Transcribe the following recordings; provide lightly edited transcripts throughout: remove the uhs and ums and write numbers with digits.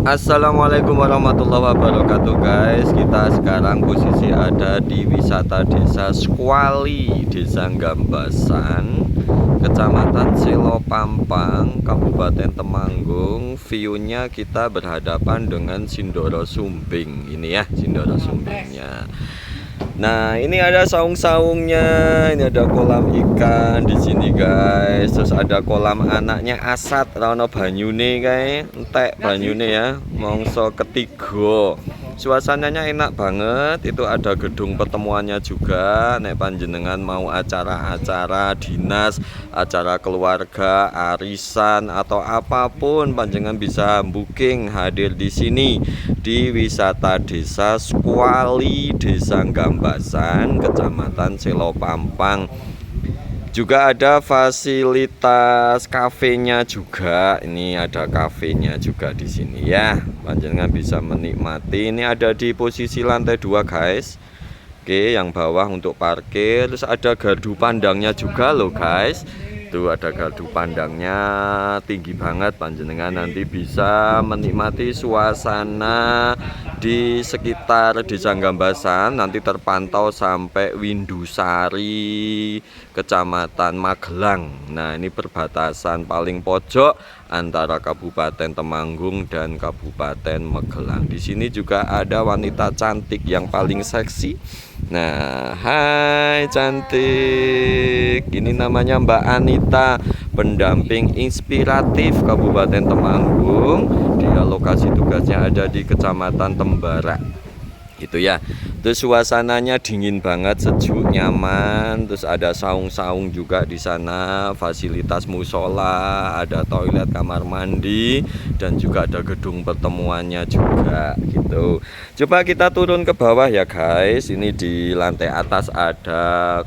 Assalamualaikum warahmatullahi wabarakatuh guys. Kita sekarang posisi ada di wisata desa Squali, Desa Gambasan, Kecamatan Selopampang, Kabupaten Temanggung. View-nya kita berhadapan dengan Sindoro Sumbing. Ini ya Sindoro Sumbingnya. Nah, ini ada saung-saungnya, ini ada kolam ikan di sini guys. Terus ada kolam anaknya Asat, rano banyune kae, entek banyune ya. Mongso ketiga. Suasananya enak banget. Itu ada gedung pertemuannya juga. Nek panjenengan mau acara-acara dinas, acara keluarga, arisan atau apapun, panjenengan bisa booking hadir di sini di wisata desa Squali, Desa Gambasan, Kecamatan Selopampang. Juga ada fasilitas kafenya juga. Ini ada kafenya juga di sini ya. Panjenengan bisa menikmati. Ini ada di posisi lantai 2 guys. Oke, yang bawah untuk parkir. Terus ada gardu pandangnya juga loh guys. Tuh ada gardu pandangnya tinggi banget. Panjenengan nanti bisa menikmati suasana di sekitar Desa Gambasan, nanti terpantau sampai Windusari, Kecamatan Magelang. Nah, ini perbatasan paling pojok antara Kabupaten Temanggung dan Kabupaten Magelang. Di sini juga ada wanita cantik yang paling seksi. Nah, hai cantik. Ini namanya Mbak Anita, pendamping inspiratif Kabupaten Temanggung. Dia lokasi tugasnya ada di Kecamatan Tembara. Gitu ya. Terus suasananya dingin banget, sejuk, nyaman. Terus ada saung-saung juga di sana, fasilitas musola, ada toilet, kamar mandi, dan juga ada gedung pertemuannya juga gitu. Coba kita turun ke bawah ya guys. Ini di lantai atas ada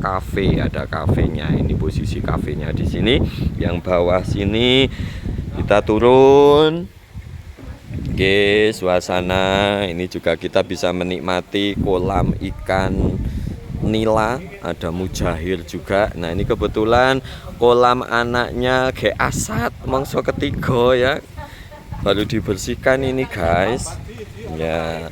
kafe, ada kafenya. Ini posisi kafenya di sini. Yang bawah sini kita turun. Oke, suasana ini juga kita bisa menikmati kolam ikan nila, ada mujahir juga. Nah, ini kebetulan kolam anaknya Ge Asat, mangsa ketiga ya. Baru dibersihkan ini guys. Ya.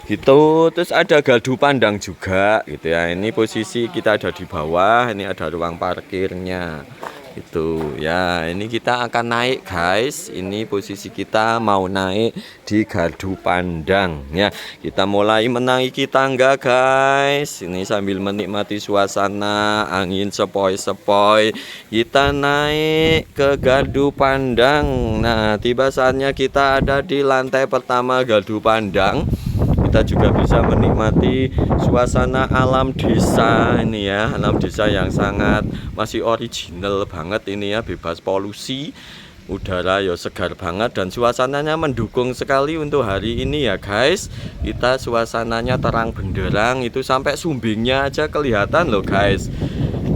Gitu, terus ada gardu pandang juga gitu ya. Ini posisi kita ada di bawah, ini ada ruang parkirnya. Itu ya, ini kita akan naik guys. Ini posisi kita mau naik di gardu pandang ya. Kita mulai menaiki tangga guys. Ini sambil menikmati suasana angin sepoi-sepoi, kita naik ke gardu pandang. Nah, tiba saatnya kita ada di lantai pertama gardu pandang. Kita juga bisa menikmati suasana alam desa ini ya, alam desa yang sangat masih original banget ini ya, bebas polusi, udara ya segar banget dan suasananya mendukung sekali untuk hari ini ya guys. Kita suasananya terang benderang, itu sampai sumbingnya aja kelihatan loh guys.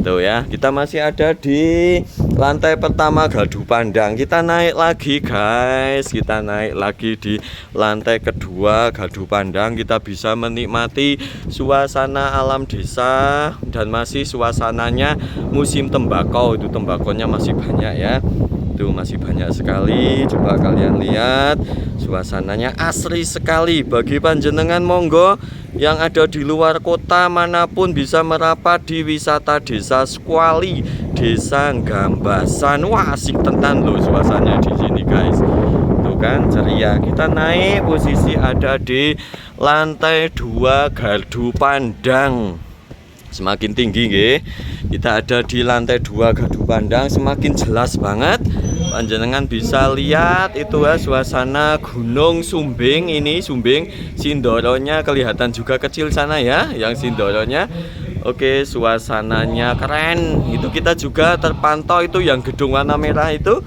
Tuh ya, kita masih ada di lantai pertama gardu pandang. Kita naik lagi guys, kita naik lagi di lantai kedua gardu pandang. Kita bisa menikmati suasana alam desa dan masih suasananya musim tembakau. Itu tembakonya masih banyak ya. Tuh masih banyak sekali. Coba kalian lihat, suasananya asri sekali. Bagi panjenengan monggo yang ada di luar kota manapun bisa merapat di wisata desa Squali, Desa Gambasan. Wah, asik tenan loh suasananya di sini guys. Tuh kan ceria. Kita naik, posisi ada di lantai 2 gardu pandang. Semakin tinggi nggih. Kita ada di lantai 2 gardu pandang, semakin jelas banget. Panjenengan bisa lihat itu ya suasana Gunung Sumbing. Ini Sumbing, Sindoronya kelihatan juga kecil sana ya, yang Sindoronya. Oke, suasananya keren. Itu kita juga terpantau itu yang gedung warna merah itu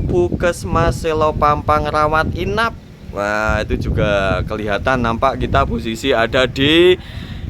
Puskesmas Selopampang Rawat Inap. Wah, itu juga kelihatan, nampak kita posisi ada di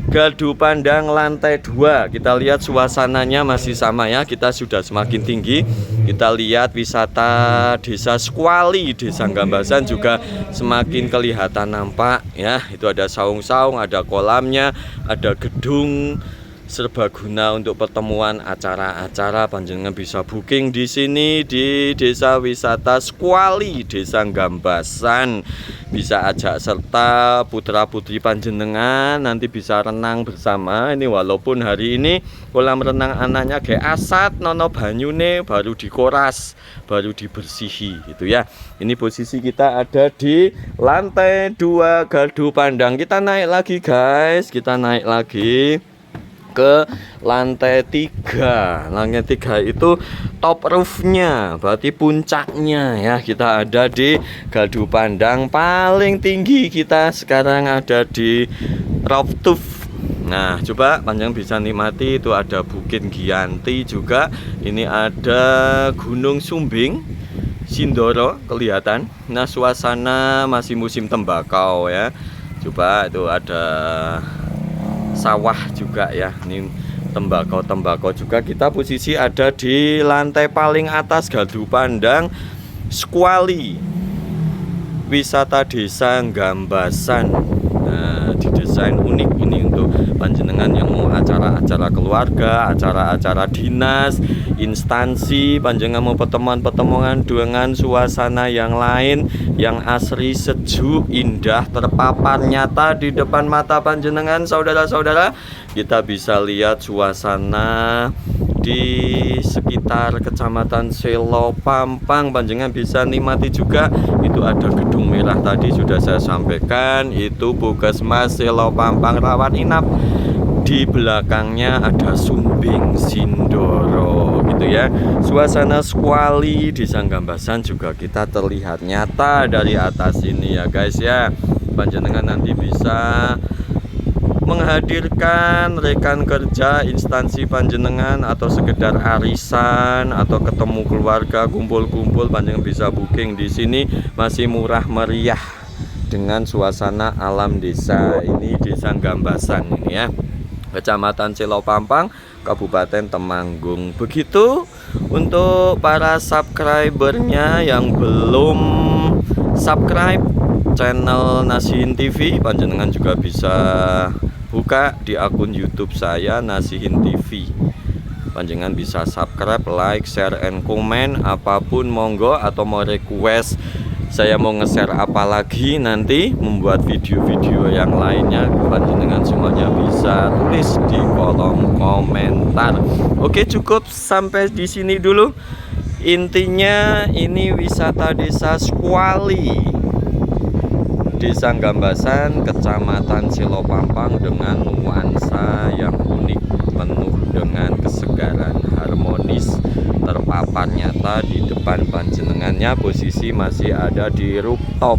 gardu pandang lantai 2. Kita lihat suasananya masih sama ya. Kita sudah semakin tinggi. Kita lihat wisata desa Squali, Desa Gambasan juga semakin kelihatan nampak ya. Itu ada saung-saung, ada kolamnya, ada gedung serbaguna untuk pertemuan acara-acara. Panjenengan bisa booking di sini di Desa Wisata Squally, Desa Gambasan. Bisa ajak serta putra-putri panjenengan, nanti bisa renang bersama. Ini walaupun hari ini kolam renang anaknya kayak asat, nono banyune baru dikoras, baru dibersihi gitu ya. Ini posisi kita ada di lantai 2 gardu pandang. Kita naik lagi guys, kita naik lagi ke lantai 3. Lantai 3 itu top roofnya, berarti puncaknya ya. Kita ada di gardu pandang paling tinggi, kita sekarang ada di rooftop. Nah, coba panjang bisa nikmati, itu ada Bukit Giyanti juga. Ini ada Gunung Sumbing, Sindoro kelihatan. Nah, suasana masih musim tembakau ya. Coba itu ada sawah juga ya. Ini tembakau juga. Kita posisi ada di lantai paling atas gardu pandang Squally, wisata desa Gambasan. Nah, didesain unik ini untuk panjenengan yang mau acara-acara keluarga, acara-acara dinas, instansi, panjenengan mau pertemuan-pertemuan dengan suasana yang lain yang asri, sejuk, indah, terpapar nyata di depan mata panjenengan. Saudara-saudara, kita bisa lihat suasana di sekitar Kecamatan Selo Pampang. Panjenengan bisa nikmati juga. Itu ada gedung merah tadi sudah saya sampaikan, itu Puskesmas Selo Pampang rawat inap. Di belakangnya ada Sumbing Sindoro gitu ya. Suasana Squally di Gambasan juga kita terlihat nyata dari atas ini ya guys ya. Panjenengan nanti bisa menghadirkan rekan kerja instansi panjenengan atau sekedar arisan atau ketemu keluarga, kumpul-kumpul, panjenengan bisa booking di sini. Masih murah meriah dengan suasana alam desa. Ini Desa Gambasan ini ya, Kecamatan Selo Pampang, Kabupaten Temanggung. Begitu untuk para subscribernya yang belum subscribe channel Nasihin TV, panjenengan juga bisa buka di akun YouTube saya Nasihin TV. Panjenengan bisa subscribe, like, share, and comment apapun monggo, atau mau request saya mau nge-share apa lagi nanti, membuat video-video yang lainnya, panjenengan semuanya bisa tulis di kolom komentar. Oke, cukup sampai di sini dulu. Intinya ini wisata desa Squally, Desa Gambasan, Kecamatan Selo Pampang, dengan nuansa yang unik, penuh dengan kesegaran, harmonis, terpapar nyata di depan panjenengannya. Posisi masih ada di rooftop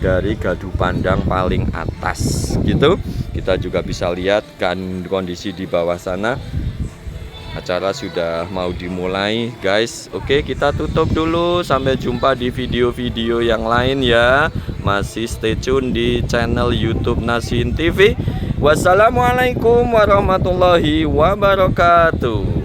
dari gardu pandang paling atas gitu. Kita juga bisa lihat kan kondisi di bawah sana. Acara sudah mau dimulai guys. Oke, kita tutup dulu. Sampai jumpa di video-video yang lain ya. Masih stay tune di channel YouTube Nasihin TV. Wassalamualaikum warahmatullahi wabarakatuh.